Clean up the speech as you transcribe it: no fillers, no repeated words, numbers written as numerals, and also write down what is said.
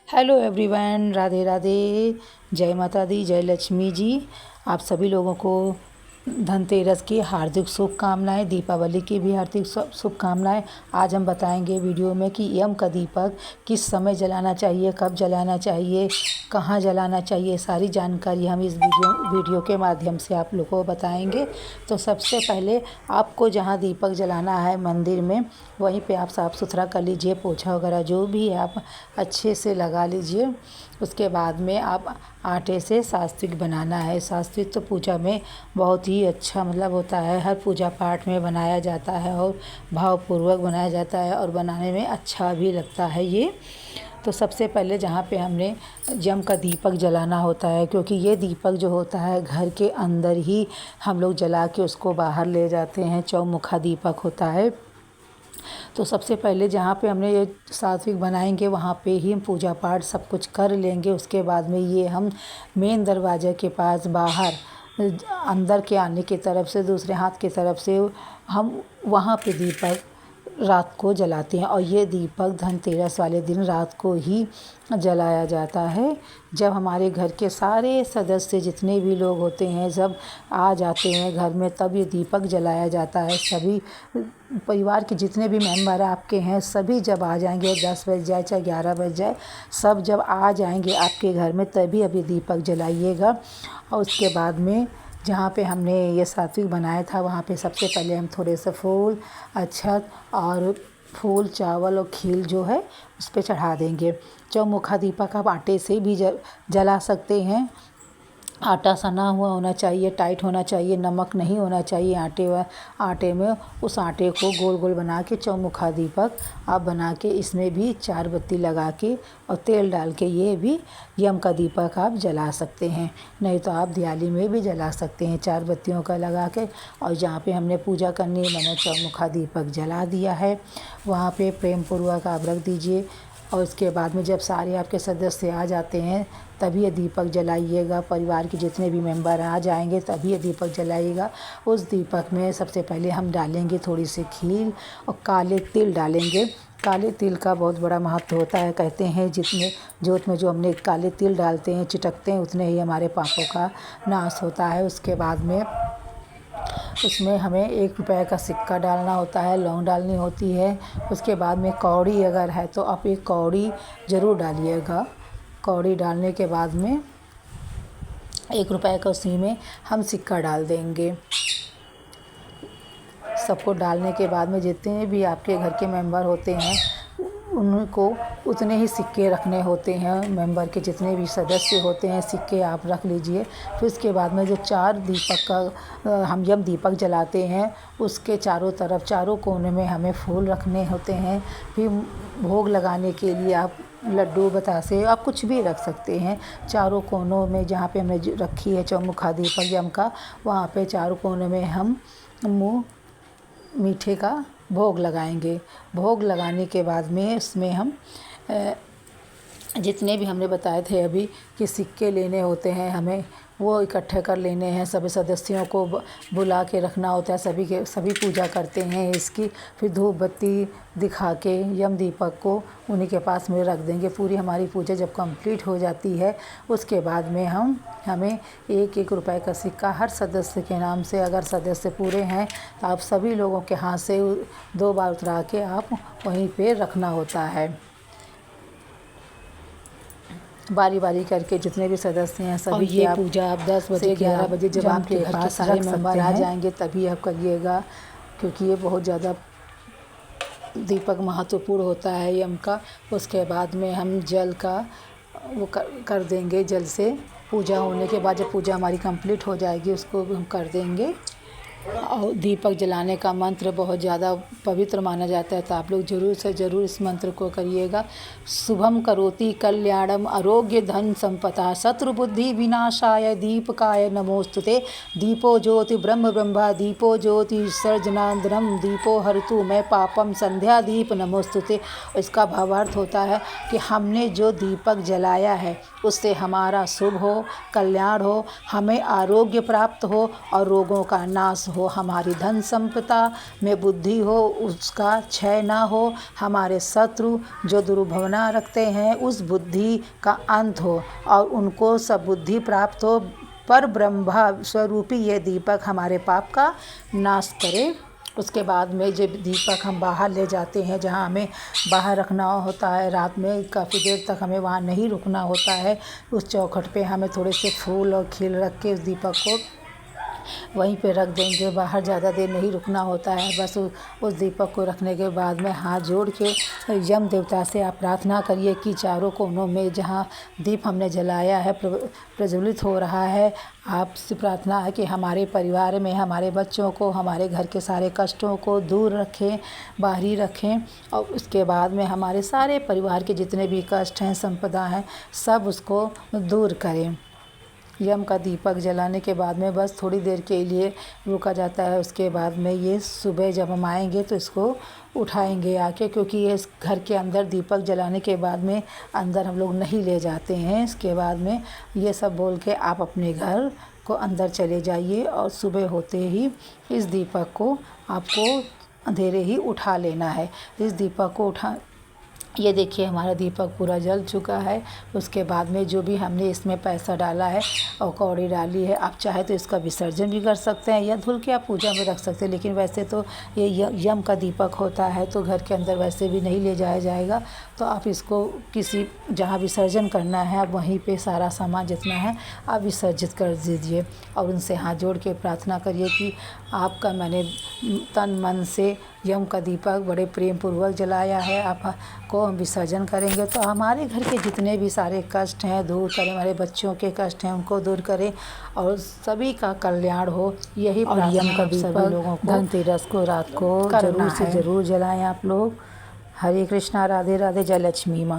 Hello everyone, Radhe Radhe. जय माता दी, जय लक्ष्मी जी। आप सभी लोगों को धनतेरस की हार्दिक शुभकामनाएं, दीपावली की भी हार्दिक शुभकामनाएं। आज हम बताएंगे वीडियो में कि यम का दीपक किस समय जलाना चाहिए, कब जलाना चाहिए, कहाँ जलाना चाहिए। सारी जानकारी हम इस वीडियो के माध्यम से आप लोगों को बताएंगे। तो सबसे पहले आपको जहाँ दीपक जलाना है मंदिर में, वहीं पे आप साफ़ सुथरा कर लीजिए। पोछा वगैरह जो भी है आप अच्छे से लगा लीजिए। उसके बाद में आप आटे से सात्विक बनाना है। सात्विक तो पूजा में बहुत ही अच्छा होता है, हर पूजा पाठ में बनाया जाता है और भावपूर्वक बनाया जाता है और बनाने में अच्छा भी लगता है ये। तो सबसे पहले जहाँ पे हमने यम का दीपक जलाना होता है, क्योंकि ये दीपक जो होता है घर के अंदर ही हम लोग जला के उसको बाहर ले जाते हैं। चौमुखा दीपक होता है। तो सबसे पहले जहाँ पे हमने ये सात्विक बनाएंगे वहाँ पे ही हम पूजा पाठ सब कुछ कर लेंगे। उसके बाद में ये हम मेन दरवाजे के पास बाहर अंदर के आने की तरफ से दूसरे हाथ की तरफ से हम वहाँ पे दीपक रात को जलाते हैं। और ये दीपक धनतेरस वाले दिन रात को ही जलाया जाता है। जब हमारे घर के सारे सदस्य जितने भी लोग होते हैं सब आ जाते हैं घर में, तब ये दीपक जलाया जाता है। सभी परिवार के जितने भी मेंबर आपके हैं सभी जब आ जाएंगे, 10 बज जाए चाहे 11 बज जाए, सब जब आ जाएंगे आपके घर में तभी अभी दीपक जलाइएगा। और उसके बाद में जहाँ पे हमने ये सात्विक बनाया था वहाँ पे सबसे पहले हम थोड़े से फूल, अक्षत और फूल, चावल और खील जो है उस पर चढ़ा देंगे। चौमुखा दीपक आप आटे से भी जला सकते हैं। आटा सना हुआ होना चाहिए, टाइट होना चाहिए, नमक नहीं होना चाहिए आटे में। उस आटे को गोल गोल बना के चौमुखा दीपक आप बना के इसमें भी 4 बत्ती लगा के और तेल डाल के ये भी यम का दीपक आप जला सकते हैं। नहीं तो आप दिवाली में भी जला सकते हैं 4 बत्तियों का लगा के। और जहाँ पे हमने पूजा करनी है मैंने चौमुखा दीपक जला दिया है, वहाँ पे प्रेम पूर्वक आप रख दीजिए। और उसके बाद में जब सारे आपके सदस्य आ जाते हैं तभी ये दीपक जलाइएगा। परिवार के जितने भी मेंबर आ जाएंगे तभी ये दीपक जलाइएगा। उस दीपक में सबसे पहले हम डालेंगे थोड़ी सी खील और काले तिल डालेंगे। काले तिल का बहुत बड़ा महत्व होता है। कहते हैं जितने जोत में जो हमने काले तिल डालते हैं, चिटकते हैं, उतने ही हमारे पापों का नाश होता है। उसके बाद में उसमें हमें 1 रुपए का सिक्का डालना होता है, लौंग डालनी होती है। उसके बाद में कौड़ी अगर है तो आप 1 कौड़ी ज़रूर डालिएगा। कौड़ी डालने के बाद में 1 रुपए का उसी में हम सिक्का डाल देंगे। सबको डालने के बाद में जितने भी आपके घर के मेंबर होते हैं उनको उतने ही सिक्के रखने होते हैं। मेंबर के जितने भी सदस्य होते हैं सिक्के आप रख लीजिए। फिर उसके बाद में जो 4 दीपक का हम जब दीपक जलाते हैं उसके चारों तरफ, चारों कोने में हमें फूल रखने होते हैं। फिर भोग लगाने के लिए आप लड्डू, बतासे, आप कुछ भी रख सकते हैं। चारों कोनों में जहाँ पे हमने रखी है चौमुखा दीपक यम का, वहाँ पे चारों कोनों में हम मीठे का भोग लगाएंगे। भोग लगाने के बाद में उसमें हम जितने भी हमने बताए थे अभी कि सिक्के लेने होते हैं हमें, वो इकट्ठे कर लेने हैं। सभी सदस्यों को बुला के रखना होता है। सभी पूजा करते हैं इसकी। फिर धूप बत्ती दिखा के यम दीपक को उन्हीं के पास में रख देंगे। पूरी हमारी पूजा जब कंप्लीट हो जाती है उसके बाद में हमें 1-1 रुपए का सिक्का हर सदस्य के नाम से, अगर सदस्य पूरे हैं तो आप सभी लोगों के हाथ से 2 बार उतरा के आप वहीं पे रखना होता है। बारी बारी करके जितने भी सदस्य हैं सभी की आप पूजा आप 10 बजे 11 बजे जब आपके घर के सारे मेंबर आ जाएंगे तभी आप करिएगा, क्योंकि ये बहुत ज़्यादा दीपक महत्वपूर्ण होता है यम का। उसके बाद में हम जल का वो कर देंगे। जल से पूजा होने के बाद जब पूजा हमारी कंप्लीट हो जाएगी उसको भी हम कर देंगे। और दीपक जलाने का मंत्र बहुत ज़्यादा पवित्र माना जाता है, तो आप लोग ज़रूर से ज़रूर इस मंत्र को करिएगा। शुभम करोति कल्याणम आरोग्य धन संपदा शत्रु बुद्धि विनाशाय दीपकाय नमोस्तुते। दीपो ज्योति ब्रह्म ब्रह्मा दीपो ज्योति सर्जनांदनम दीपो हरतु मैं पापम संध्या दीप नमोस्तुते। इसका भावार्थ होता है कि हमने जो दीपक जलाया है उससे हमारा शुभ हो, कल्याण हो, हमें आरोग्य प्राप्त हो और रोगों का नाश हो, हमारी धन संपदा में बुद्धि हो उसका क्षय ना हो, हमारे शत्रु जो दुर्भावना रखते हैं उस बुद्धि का अंत हो और उनको सद्बुद्धि प्राप्त हो। पर ब्रह्म स्वरूपी ये दीपक हमारे पाप का नाश करे। उसके बाद में जब दीपक हम बाहर ले जाते हैं, जहाँ हमें बाहर रखना होता है, रात में काफ़ी देर तक हमें वहाँ नहीं रुकना होता है, उस चौखट पे हमें थोड़े से फूल और खील रख के उस दीपक को वहीं पे रख देंगे। बाहर ज़्यादा देर नहीं रुकना होता है। बस उस दीपक को रखने के बाद में हाथ जोड़ के यम देवता से आप प्रार्थना करिए कि चारों कोनों में जहाँ दीप हमने जलाया है प्रज्वलित हो रहा है, आपसे प्रार्थना है कि हमारे परिवार में हमारे बच्चों को, हमारे घर के सारे कष्टों को दूर रखें, बाहरी रखें और उसके बाद में हमारे सारे परिवार के जितने भी कष्ट हैं, संपदा हैं, सब उसको दूर करें। यम का दीपक जलाने के बाद में बस थोड़ी देर के लिए रुका जाता है। उसके बाद में ये सुबह जब हम आएंगे तो इसको उठाएंगे आके, क्योंकि ये इस घर के अंदर दीपक जलाने के बाद में अंदर हम लोग नहीं ले जाते हैं। इसके बाद में ये सब बोल के आप अपने घर को अंदर चले जाइए और सुबह होते ही इस दीपक को आपको अंधेरे ही उठा लेना है। इस दीपक को ये देखिए हमारा दीपक पूरा जल चुका है। उसके बाद में जो भी हमने इसमें पैसा डाला है और कौड़ी डाली है, आप चाहे तो इसका विसर्जन भी कर सकते हैं या धुल के आप पूजा में रख सकते हैं। लेकिन वैसे तो ये यम का दीपक होता है तो घर के अंदर वैसे भी नहीं ले जाया जाएगा। तो आप इसको किसी जहाँ विसर्जन करना है आप वहीं पे सारा सामान जितना है आप विसर्जित कर दीजिए और उनसे हाथ जोड़ के प्रार्थना करिए कि आपका मैंने तन मन से यम का दीपक बड़े प्रेम पूर्वक जलाया है, आपको हम विसर्जन करेंगे तो हमारे घर के जितने भी सारे कष्ट हैं दूर करें, हमारे बच्चों के कष्ट हैं उनको दूर करें और सभी का कल्याण हो। यही और यम का सभी दीपक लोगों को धनतेरस को रात को करना जरूर से है। जरूर जलाएं आप लोग। हरे कृष्णा, राधे राधे, जय लक्ष्मी माँ।